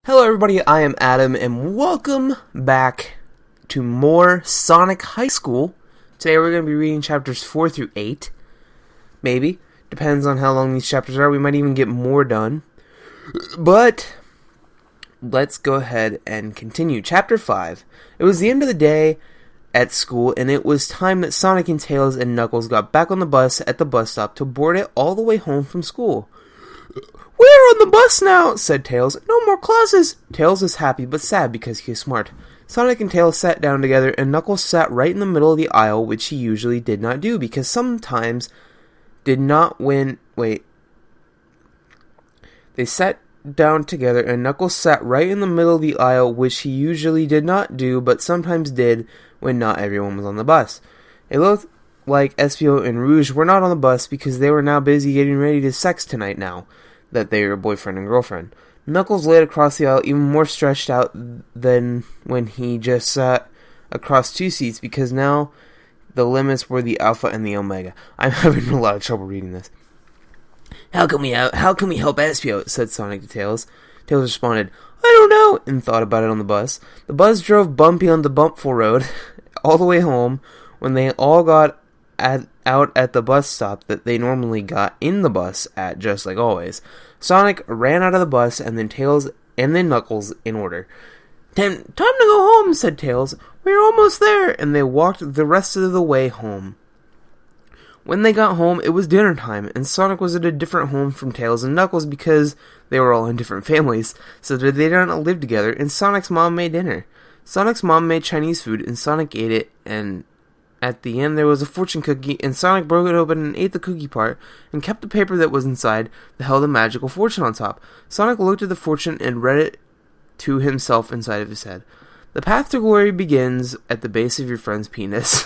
Hello everybody, I am Adam, and welcome back to more Sonic Highschool. Today we're going to be reading chapters 4 through 8. Maybe. Depends on how long these chapters are. We might even get more done. But, let's go ahead and continue. Chapter 5. It was the end of the day at school, and it was time that Sonic and Tails and Knuckles got back on the bus at the bus stop to board it all the way home from school. "We're on the bus now," said Tails. "No more classes." Tails was happy but sad because he is smart. Sonic and Tails sat down together, and Knuckles sat right in the middle of the aisle, which he usually did not do because sometimes did not win. They sat down together, and Knuckles sat right in the middle of the aisle, which he usually did not do but sometimes did when not everyone was on the bus. It looked like Espio and Rouge were not on the bus because they were now busy getting ready to sex tonight now that they were boyfriend and girlfriend. Knuckles laid across the aisle even more stretched out than when he just sat across two seats because now the limits were the Alpha and the Omega. I'm having a lot of trouble reading this. How can we help Espio?" said Sonic to Tails. Tails responded, "I don't know," and thought about it on the bus. The bus drove bumpy on the bumpful road all the way home. When they all got out at the bus stop that they normally got in the bus at, just like always, Sonic ran out of the bus, and then Tails, and then Knuckles in order. Time to go home," said Tails. "We're almost there," and they walked the rest of the way home. When they got home, it was dinner time, and Sonic was at a different home from Tails and Knuckles because they were all in different families, so that they did not live together, and Sonic's mom made dinner. Sonic's mom made Chinese food, and Sonic ate it, and at the end there was a fortune cookie, and Sonic broke it open and ate the cookie part, and kept the paper that was inside that held a magical fortune on top. Sonic looked at the fortune and read it to himself inside of his head. "The path to glory begins at the base of your friend's penis,"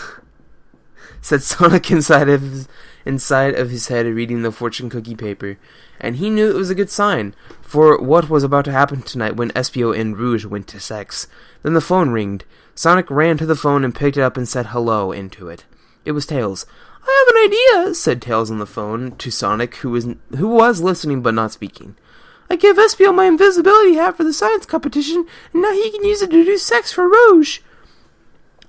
said Sonic inside of his head, reading the fortune cookie paper. And he knew it was a good sign for what was about to happen tonight when Espio and Rouge went to sex. Then the phone ringed. Sonic ran to the phone and picked it up and said hello into it. It was Tails. "I have an idea," said Tails on the phone to Sonic, who was listening but not speaking. "I gave Espio my invisibility hat for the science competition, and now he can use it to do sex for Rouge."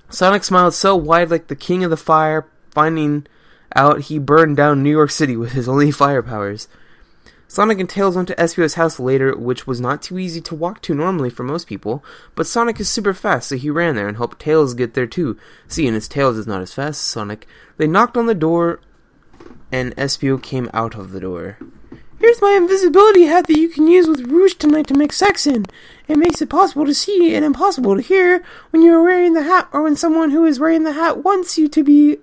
Sonic smiled so wide like the king of the fire, finding out he burned down New York City with his only fire powers. Sonic and Tails went to Espio's house later, which was not too easy to walk to normally for most people, but Sonic is super fast, so he ran there and helped Tails get there too, seeing as Tails is not as fast as Sonic. They knocked on the door, and Espio came out of the door. "Here's my invisibility hat that you can use with Rouge tonight to make sex in. It makes it possible to see and impossible to hear when you are wearing the hat, or when someone who is wearing the hat wants you to be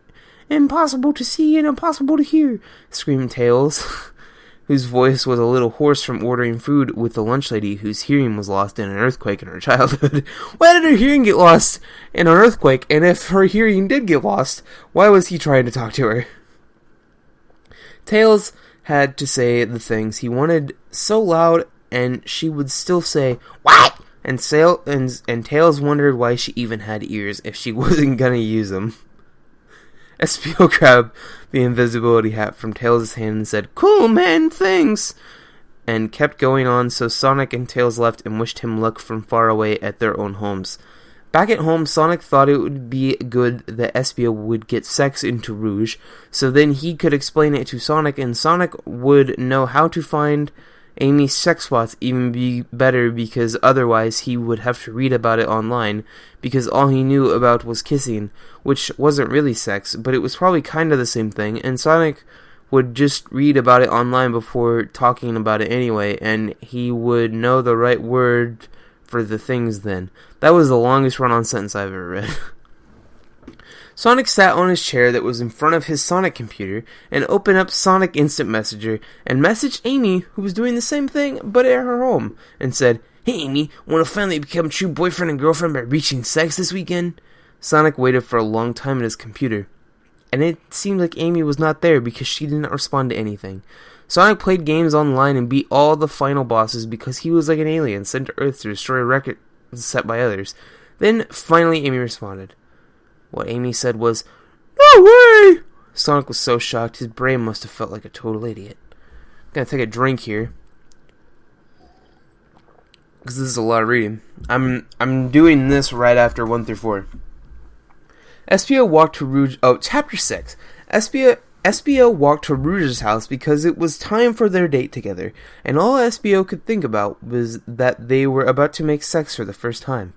impossible to see and impossible to hear," screamed Tails, whose voice was a little hoarse from ordering food with the lunch lady whose hearing was lost in an earthquake in her childhood. Why did her hearing get lost in an earthquake? And if her hearing did get lost, why was he trying to talk to her? Tails had to say the things he wanted so loud, and she would still say, "What?" And Tails wondered why she even had ears if she wasn't gonna use them. Espio grabbed the invisibility hat from Tails' hand and said, "Cool, man, thanks," and kept going on, so Sonic and Tails left and wished him luck from far away at their own homes. Back at home, Sonic thought it would be good that Espio would get sex into Rouge, so then he could explain it to Sonic, and Sonic would know how to find Amy's sex spots even be better, because otherwise he would have to read about it online, because all he knew about was kissing, which wasn't really sex, but it was probably kind of the same thing, and Sonic would just read about it online before talking about it anyway, and he would know the right word for the things then. That was the longest run-on sentence I've ever read. Sonic sat on his chair that was in front of his Sonic computer and opened up Sonic Instant Messenger and messaged Amy, who was doing the same thing but at her home, and said, "Hey Amy, want to finally become true boyfriend and girlfriend by reaching sex this weekend?" Sonic waited for a long time at his computer, and it seemed like Amy was not there because she did not respond to anything. Sonic played games online and beat all the final bosses because he was like an alien sent to Earth to destroy records set by others. Then, finally, Amy responded. What Amy said was, "No way!" Sonic was so shocked, his brain must have felt like a total idiot. I'm gonna take a drink here. because this is a lot of reading. I'm doing this right after 1 through 4. SPO walked to Rouge. Oh, chapter 6. SPO walked to Rouge's house because it was time for their date together, and all SPO could think about was that they were about to make sex for the first time.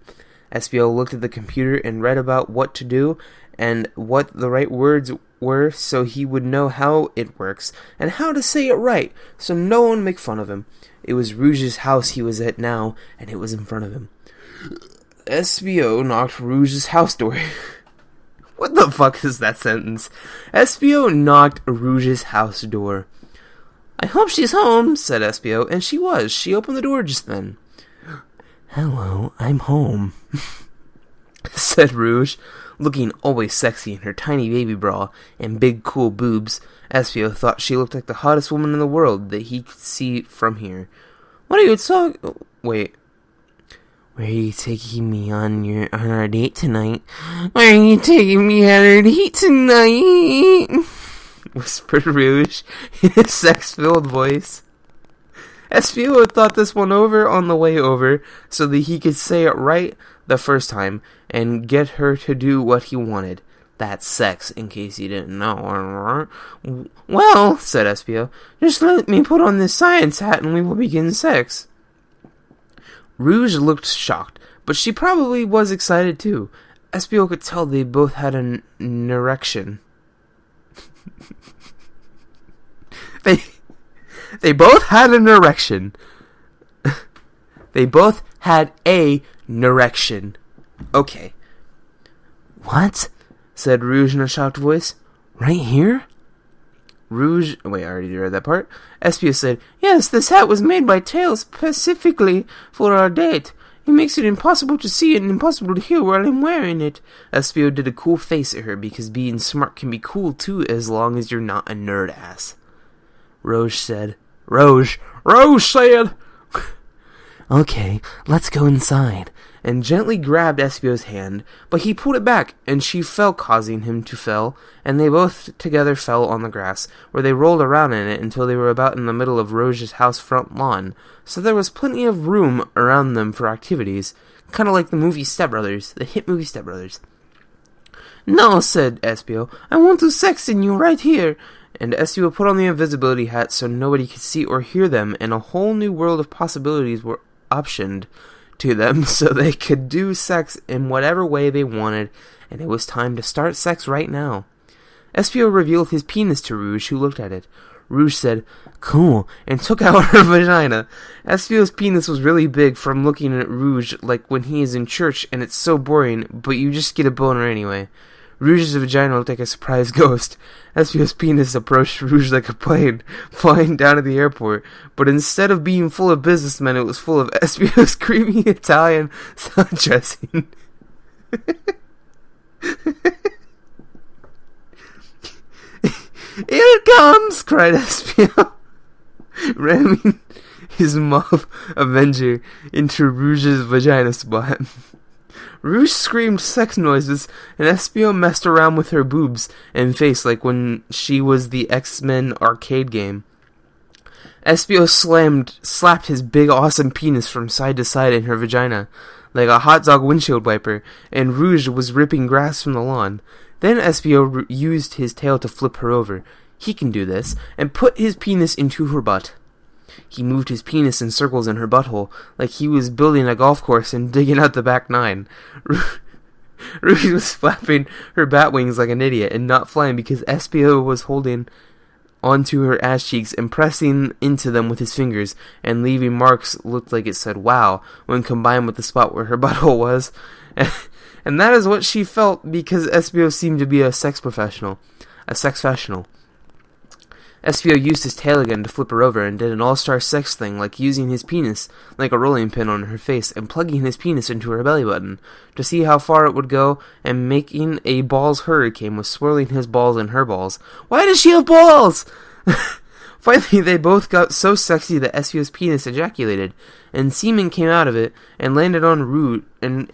SPO looked at the computer and read about what to do and what the right words were so he would know how it works and how to say it right so no one would make fun of him. It was Rouge's house he was at now, and it was in front of him. SPO knocked Rouge's house door. What the fuck is that sentence? SPO knocked Rouge's house door. I hope she's home, said SPO, and she was. She opened the door just then. Hello, I'm home, said Rouge, looking always sexy in her tiny baby bra and big cool boobs. SPO thought she looked like the hottest woman in the world that he could see from here. What are you talking... Wait. Where are you taking me on our date tonight? Where are you taking me on our date tonight? Whispered Rouge in a sex-filled voice. SPO had thought this one over on the way over so that he could say it right the first time and get her to do what he wanted. That's sex, in case you didn't know. Well, said SPO, just let me put on this science hat and we will begin sex. Rouge looked shocked, but she probably was excited too. SPO could tell they both had an erection. They both had an erection. They both had a erection. Okay. What? Said Rouge in a shocked voice. Right here? Rouge... Wait, I already read that part. SPO said, yes, this hat was made by Tails specifically for our date. It makes it impossible to see and impossible to hear while I'm wearing it. SPO did a cool face at her because being smart can be cool too as long as you're not a nerd ass. Rouge said... Rouge said... Okay, let's go inside. And gently grabbed SPO's hand, but he pulled it back, and she fell, causing him to fall, and they both together fell on the grass, where they rolled around in it until they were about in the middle of Rouge's house front lawn, so there was plenty of room around them for activities, kind of like the movie Step Brothers, the hit movie Step Brothers. No, said SPO, I want to sex in you right here. And SPO put on the invisibility hat so nobody could see or hear them, and a whole new world of possibilities were optioned to them so they could do sex in whatever way they wanted, and it was time to start sex right now. SPO revealed his penis to Rouge, who looked at it. Rouge said, cool, and took out her vagina. SPO's penis was really big from looking at Rouge like when he is in church and it's so boring, but you just get a boner anyway. Rouge's vagina looked like a surprised ghost. SPO's penis approached Rouge like a plane, flying down to the airport, but instead of being full of businessmen, it was full of SPO's creamy Italian salad dressing. Here it comes! Cried SPO, ramming his mouth Avenger into Rouge's vagina spot. Rouge screamed sex noises, and SPO messed around with her boobs and face like when she was the X-Men arcade game. SPO slapped his big awesome penis from side to side in her vagina, like a hot dog windshield wiper, and Rouge was ripping grass from the lawn. Then SPO used his tail to flip her over. He can do this, and put his penis into her butt. He moved his penis in circles in her butthole, like he was building a golf course and digging out the back nine. Rouge was flapping her bat wings like an idiot and not flying because SPO was holding onto her ass cheeks and pressing into them with his fingers, and leaving marks looked like it said wow when combined with the spot where her butthole was. And that is what she felt because SPO seemed to be a sex professional. SPO used his tail again to flip her over and did an all-star sex thing, like using his penis like a rolling pin on her face and plugging his penis into her belly button to see how far it would go, and making a balls hurricane with swirling his balls and her balls. Why does she have balls? Finally, they both got so sexy that SPO's penis ejaculated, and semen came out of it and landed on Rouge, and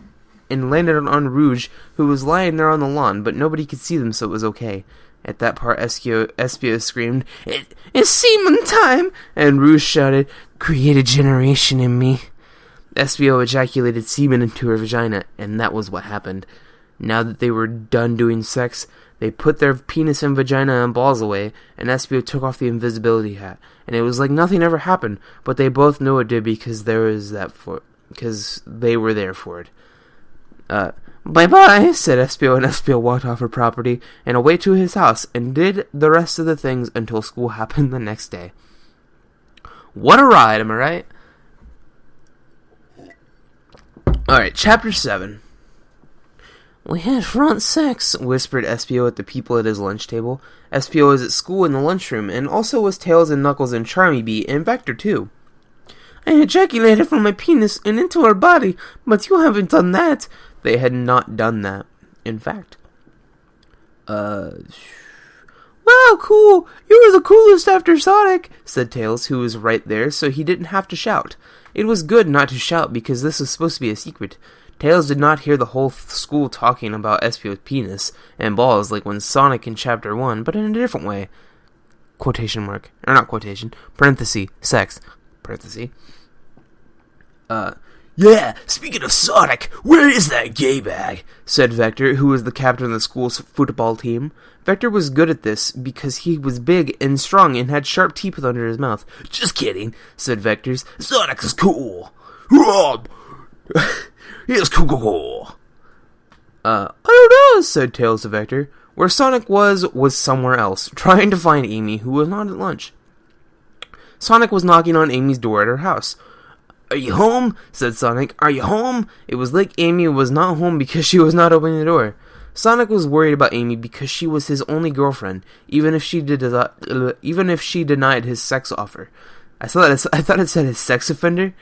landed on Rouge, who was lying there on the lawn, but nobody could see them, so it was okay. At that part, SPO screamed, It's semen time! And Rouge shouted, Create a generation in me. SBO ejaculated semen into her vagina, and that was what happened. Now that they were done doing sex, they put their penis and vagina and balls away, and SBO took off the invisibility hat, and it was like nothing ever happened, but they both know it did because they were there for it. Bye-bye, said SBO, and SBO walked off her property and away to his house, and did the rest of the things until school happened the next day. What a ride, am I right? Alright, Chapter 7. We had front sex, whispered SBO at the people at his lunch table. SBO was at school in the lunchroom, and also was Tails and Knuckles and Charmy Bee, and Vector too. I ejaculated from my penis and into her body, but you haven't done that. They had not done that, in fact. Wow, cool! You were the coolest after Sonic, said Tails, who was right there, so he didn't have to shout. It was good not to shout, because this was supposed to be a secret. Tails did not hear the whole school talking about SBO's penis and balls like when Sonic in Chapter 1, but in a different way. Quotation mark. Or not quotation. Parenthesis. Sex. Parenthesis. Yeah, speaking of Sonic, where is that gay bag? Said Vector, who was the captain of the school's football team. Vector was good at this because he was big and strong and had sharp teeth under his mouth. Just kidding, said Vector's. Sonic is cool. Rob! He is cool. I don't know, said Tails to Vector. Where Sonic was somewhere else, trying to find Amy, who was not at lunch. Sonic was knocking on Amy's door at her house. Are you home? Said Sonic. Are you home? It was like Amy was not home because she was not opening the door. Sonic was worried about Amy because she was his only girlfriend, even if she denied his sex offer. I thought it said his sex offender.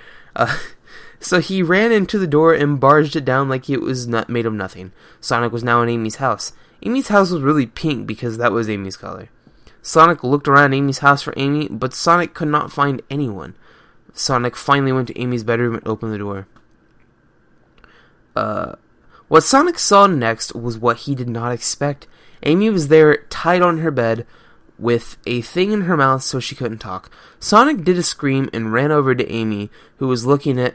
So he ran into the door and barged it down like it was not made of nothing. Sonic was now in Amy's house. Amy's house was really pink because that was Amy's color. Sonic looked around Amy's house for Amy, but Sonic could not find anyone. Sonic finally went to Amy's bedroom and opened the door. What Sonic saw next was what he did not expect. Amy was there, tied on her bed, with a thing in her mouth so she couldn't talk. Sonic did a scream and ran over to Amy, who was looking at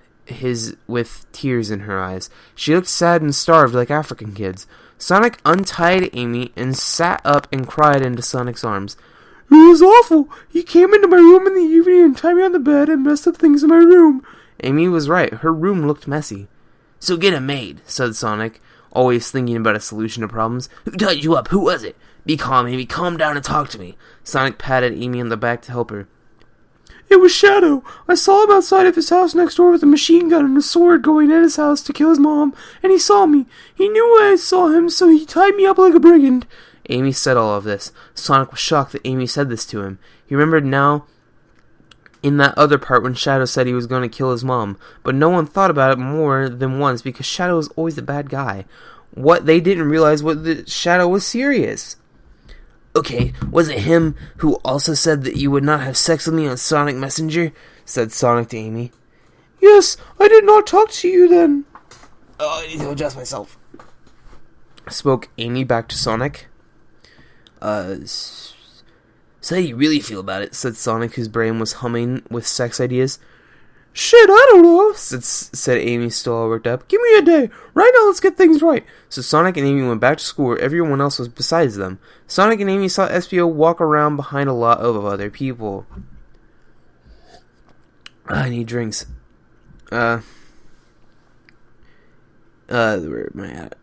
with tears in her eyes. She looked sad and starved like African kids. Sonic untied Amy and sat up and cried into Sonic's arms. It was awful. He came into my room in the evening and tied me on the bed and messed up things in my room. Amy was right. Her room looked messy. So get a maid, said Sonic, always thinking about a solution to problems. Who tied you up? Who was it? Be calm, Amy. Calm down and talk to me. Sonic patted Amy on the back to help her. It was Shadow. I saw him outside of his house next door with a machine gun and a sword going at his house to kill his mom, and he saw me. He knew I saw him, so he tied me up like a brigand. Amy said all of this. Sonic was shocked that Amy said this to him. He remembered now in that other part when Shadow said he was going to kill his mom, but no one thought about it more than once because Shadow was always the bad guy. What they didn't realize was that Shadow was serious. Okay, was it him who also said that you would not have sex with me on Sonic Messenger? Said Sonic to Amy. Yes, I did not talk to you then. Oh, I need to adjust myself. Spoke Amy back to Sonic. So how do you really feel about it? Said Sonic, whose brain was humming with sex ideas. Shit, I don't know, said Amy, still all worked up. Give me a day. Right now, let's get things right. So Sonic and Amy went back to school where everyone else was besides them. Sonic and Amy saw SBO walk around behind a lot of other people. I need drinks. Where am I at?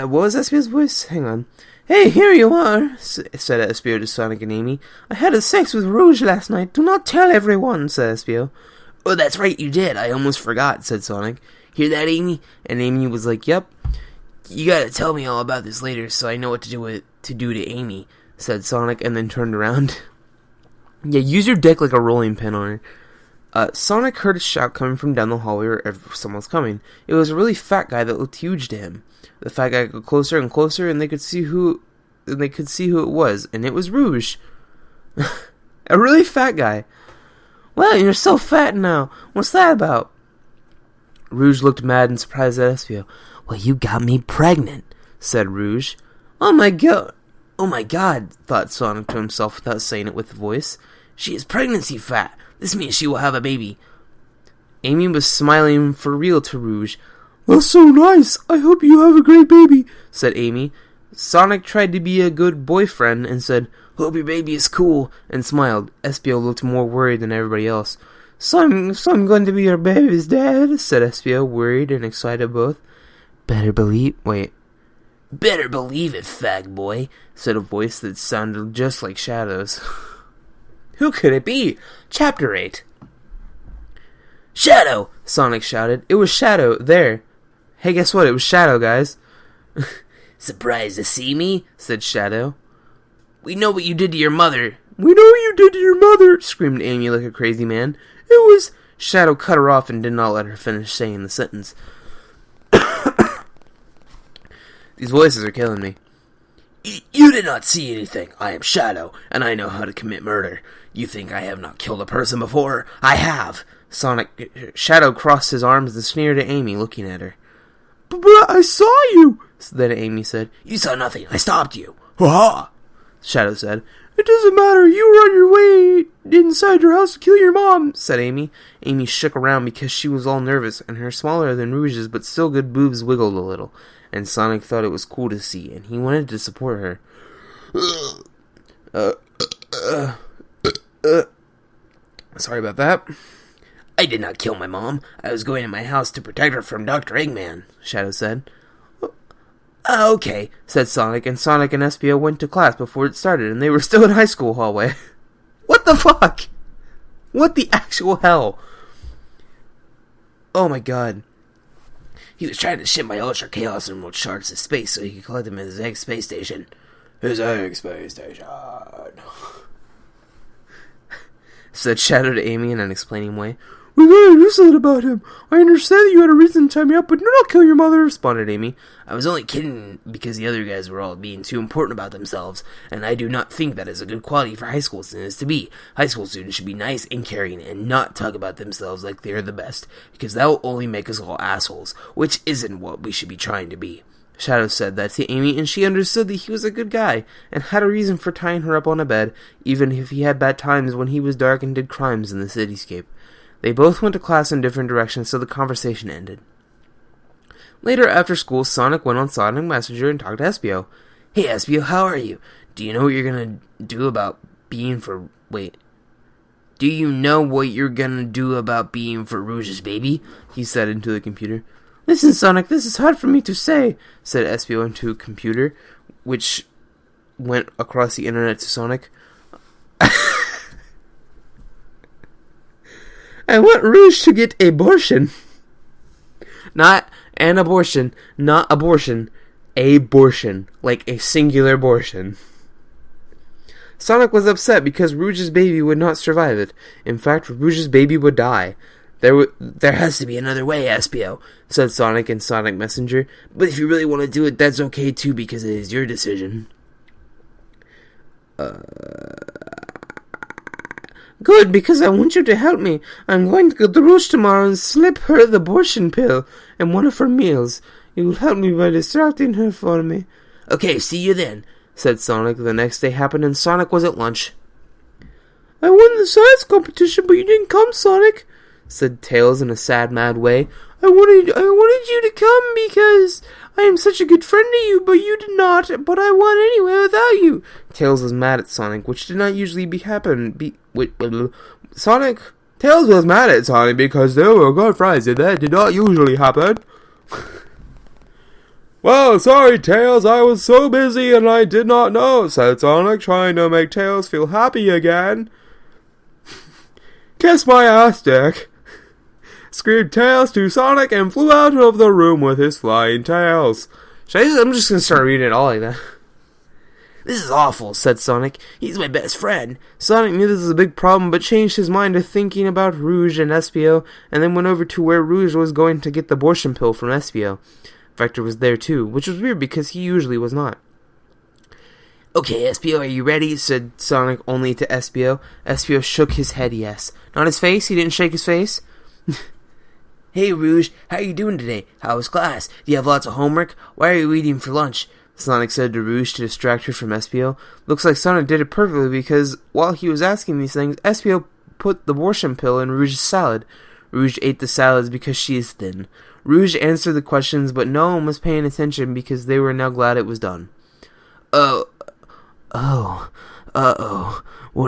What was SBO's voice? Hang on. Hey, here you are, said SBO to Sonic and Amy. I had a sex with Rouge last night. Do not tell everyone, said SBO. Oh, that's right, you did. I almost forgot, said Sonic. Hear that, Amy? And Amy was like, yep. You gotta tell me all about this later so I know what to do to Amy, said Sonic, and then turned around. Yeah, use your dick like a rolling pin on her. Sonic heard a shout coming from down the hallway where someone was coming. It was a really fat guy that looked huge to him. The fat guy got closer and closer, and they could see who it was, and it was Rouge. A really fat guy. Well, you're so fat now. What's that about? Rouge looked mad and surprised at SBO. Well, you got me pregnant, said Rouge. Oh my god, thought Sonic to himself without saying it with a voice. She is pregnancy fat. This means she will have a baby. Amy was smiling for real to Rouge. "That's so nice. I hope you have a great baby," said Amy. Sonic tried to be a good boyfriend and said, "Hope your baby is cool," and smiled. Espio looked more worried than everybody else. So I'm going to be your baby's dad," said Espio, worried and excited both. Better believe it, fag boy," said a voice that sounded just like Shadow's. Who could it be? Chapter 8. "Shadow!" Sonic shouted. It was Shadow, there. Hey, guess what? It was Shadow, guys. "Surprised to see me?" said Shadow. "We know what you did to your mother." "We know what you did to your mother," screamed Amy like a crazy man. "It was—" Shadow cut her off and did not let her finish saying the sentence. These voices are killing me. You did not see anything. I am Shadow, and I know how to commit murder. You think I have not killed a person before? I have." Shadow crossed his arms and sneered at Amy, looking at her. But I saw you," then Amy said. "You saw nothing. I stopped you." "Ha!" Shadow said. "It doesn't matter. You were on your way inside your house to kill your mom," said Amy. Amy shook around because she was all nervous, and her smaller than Rouge's but still good boobs wiggled a little. And Sonic thought it was cool to see, and he wanted to support her. Sorry about that. "I did not kill my mom. I was going to my house to protect her from Dr. Eggman," Shadow said. "Okay," said Sonic, and Sonic and Espio went to class before it started, and they were still in high school hallway. What the fuck? What the actual hell? Oh my god. "He was trying to ship my Ultra Chaos Emerald shards to space so he could collect them at his egg space station." "His egg space station," said Shadow to Amy in an explaining way. "We gotta do something about him. I understand that you had a reason to tie me up, but do not kill your mother," responded Amy. "I was only kidding because the other guys were all being too important about themselves, and I do not think that is a good quality for high school students to be. High school students should be nice and caring and not talk about themselves like they are the best, because that will only make us all assholes, which isn't what we should be trying to be." Shadow said that to Amy, and she understood that he was a good guy, and had a reason for tying her up on a bed, even if he had bad times when he was dark and did crimes in the cityscape. They both went to class in different directions, so the conversation ended. Later, after school, Sonic went on Sonic Messenger and talked to Espio. "Hey, Espio, how are you? Do you know what you're gonna do about being for... Do you know what you're gonna do about being for Rouge's baby?" he said into the computer. "Listen, Sonic, this is hard for me to say," said Espio into a computer, which went across the internet to Sonic. "I want Rouge to get abortion." Not an abortion, not abortion. Abortion, like a singular abortion. Sonic was upset because Rouge's baby would not survive it. In fact, Rouge's baby would die. There has to be another way, Espio," said Sonic in Sonic Messenger. "But if you really want to do it, that's okay too, because it is your decision." Good, because I want you to help me. I'm going to go to Rouge tomorrow and slip her the abortion pill in one of her meals. You will help me by distracting her for me. "Okay, see you then," said Sonic. The next day happened, and Sonic was at lunch. "I won the science competition, but you didn't come, Sonic," said Tails in a sad, mad way. I wanted you to come because I am such a good friend to you, but you did not, but I won anyway without you." Tails was mad at Sonic, which did not usually Tails was mad at Sonic because they were good friends, and that did not usually happen. "Well, sorry, Tails, I was so busy and I did not know," said Sonic, trying to make Tails feel happy again. "Kiss my ass, Dick," screamed Tails to Sonic and flew out of the room with his flying tails. I'm just gonna start reading it all like that. "This is awful," said Sonic. "He's my best friend." Sonic knew this was a big problem, but changed his mind to thinking about Rouge and Espio, and then went over to where Rouge was going to get the abortion pill from Espio. Vector was there too, which was weird because he usually was not. "Okay, Espio, are you ready?" said Sonic only to Espio. Espio shook his head yes. Not his face? He didn't shake his face? "Hey, Rouge, how are you doing today? How was class? Do you have lots of homework? Why are you eating for lunch?" Sonic said to Rouge to distract her from Espio. Looks like Sonic did it perfectly because while he was asking these things, Espio put the abortion pill in Rouge's salad. Rouge ate the salads because she is thin. Rouge answered the questions, but no one was paying attention because they were now glad it was done. What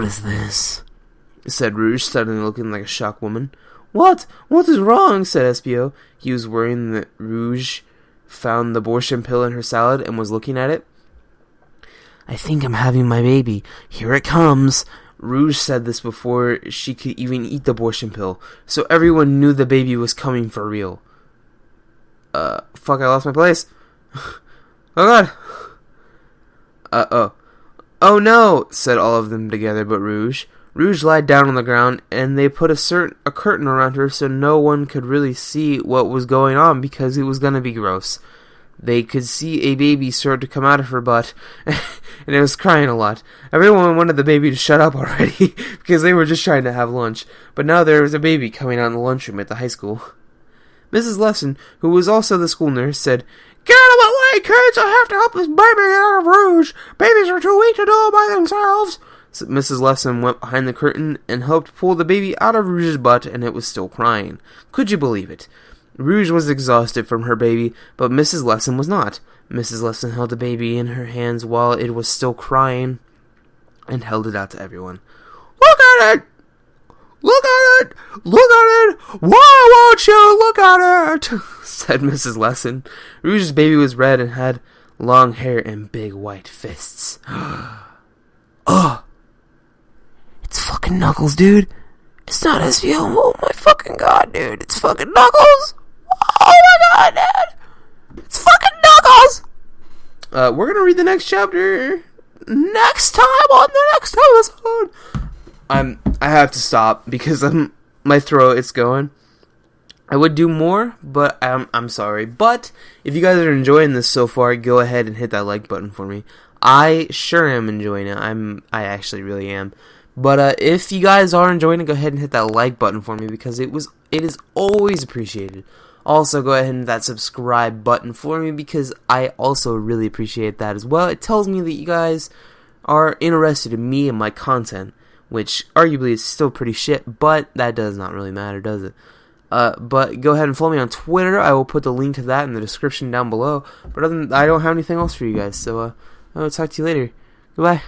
is this? Said Rouge, suddenly looking like a shocked woman. What? What is wrong? Said Espio. He was worrying that Rouge found the abortion pill in her salad and was looking at it. I think I'm having my baby. Here it comes. Rouge said this before she could even eat the abortion pill, so everyone knew the baby was coming for real. Fuck, I lost my place. Oh god. Oh no, said all of them together but Rouge. Rouge lied down on the ground, and they put a curtain around her so no one could really see what was going on because it was gonna be gross. They could see a baby start to come out of her butt, and it was crying a lot. Everyone wanted the baby to shut up already, because they were just trying to have lunch. But now there was a baby coming out in the lunchroom at the high school. Mrs. Lesson, who was also the school nurse, said, Get out of my way, kids! I have to help this baby get out of Rouge! Babies are too weak to do it by themselves! So Mrs. Lesson went behind the curtain and helped pull the baby out of Rouge's butt, and it was still crying. Could you believe it? Rouge was exhausted from her baby, but Mrs. Lesson was not. Mrs. Lesson held the baby in her hands while it was still crying and held it out to everyone. Look at it! Look at it! Look at it! Why won't you look at it? Said Mrs. Lesson. Rouge's baby was red and had long hair and big white fists. Oh! It's fucking Knuckles, dude. It's not SVO. Oh my fucking god, dude. It's fucking Knuckles! Oh my god, dude! It's fucking Knuckles! We're gonna read the next chapter next time on the next episode. I have to stop because my throat is going. I would do more, but I'm sorry. But if you guys are enjoying this so far, go ahead and hit that like button for me. I sure am enjoying it. I actually really am. But if you guys are enjoying it, go ahead and hit that like button for me because it is always appreciated. Also, go ahead and hit that subscribe button for me because I also really appreciate that as well. It tells me that you guys are interested in me and my content, which arguably is still pretty shit, but that does not really matter, does it? But go ahead and follow me on Twitter. I will put the link to that in the description down below. But other than that, I don't have anything else for you guys, so I will talk to you later. Goodbye.